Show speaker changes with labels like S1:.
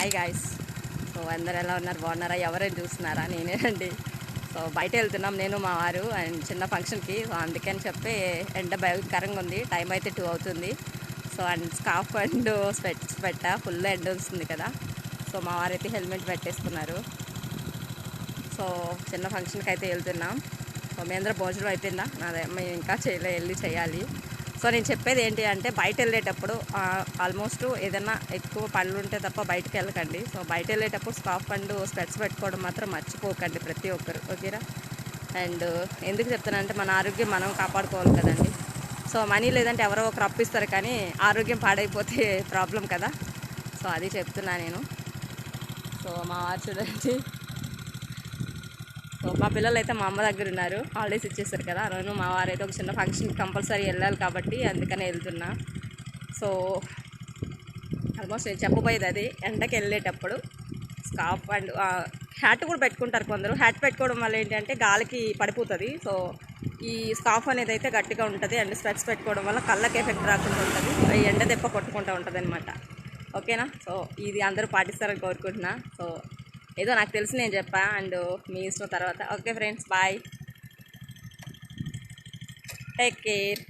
S1: Hi guys. So అందరు ఎలా ఉన్నారు, బాగున్నారా? ఎవరైనా చూస్తున్నారా? నేనేనండి. సో బయట వెళ్తున్నాం నేను మా వారు అండ్ చిన్న ఫంక్షన్కి. సో అందుకని చెప్పి ఎండ భయంకరంగా ఉంది. టైం అయితే 2 అవుతుంది. సో అండ్ స్కార్ఫ్ అండ్ స్వెట్స్ పెట్టా, ఫుల్ ఎండ వస్తుంది కదా. సో మా వారైతే హెల్మెట్ పెట్టేసుకున్నారు. సో చిన్న ఫంక్షన్కి అయితే వెళ్తున్నాం. సో మీ అందరూ భోజనం అయిపోయిందా? మేము ఇంకా వెళ్ళి చేయాలి. సో నేను చెప్పేది ఏంటి అంటే, బయట వెళ్ళేటప్పుడు ఆల్మోస్ట్ ఏదైనా ఎక్కువ పనులు ఉంటే తప్ప బయటకు వెళ్ళకండి. సో బయట వెళ్ళేటప్పుడు స్కార్ఫ్ అండ్ స్పెట్స్ పెట్టుకోవడం మాత్రం మర్చిపోకండి ప్రతి ఒక్కరు, ఓకేనా? అండ్ ఎందుకు చెప్తానంటే, మన ఆరోగ్యం మనం కాపాడుకోవాలి కదండి. సో మనీ లేదంటే ఎవరో ఒకరు అప్పిస్తారు, కానీ ఆరోగ్యం పాడైపోతే ప్రాబ్లం కదా. సో అది చెప్తున్నా నేను. సో మా వారు చూడండి. సో మా పిల్లలు అయితే మా అమ్మ దగ్గర ఉన్నారు, హాలిడేస్ ఇచ్చేస్తారు కదా. నేను మా వారైతే ఒక చిన్న ఫంక్షన్కి కంపల్సరీ వెళ్ళాలి కాబట్టి అందుకనే వెళ్తున్నా. సో ఆల్మోస్ట్ నేను చెప్పబోయేది అది, ఎండకి వెళ్ళేటప్పుడు స్కార్ఫ్ అండ్ హ్యాట్ కూడా పెట్టుకుంటారు కొందరు. హ్యాట్ పెట్టుకోవడం వల్ల ఏంటంటే గాలికి పడిపోతుంది. సో ఈ స్కార్ఫ్ అనేది అయితే గట్టిగా ఉంటుంది. అండ్ స్పెట్స్ పెట్టుకోవడం వల్ల కళ్ళకి ఎఫెక్ట్ రాకుండా ఉంటుంది. ఎండ దెబ్బ కొట్టుకుంటూ ఉంటుంది అనమాట, ఓకేనా? సో ఇది అందరూ పాటిస్తారని కోరుకుంటున్నా. సో ఏదో నాకు తెలిసి నేను చెప్పా, అండ్ మీ ఇష్టం తర్వాత. Okay friends, bye, take care.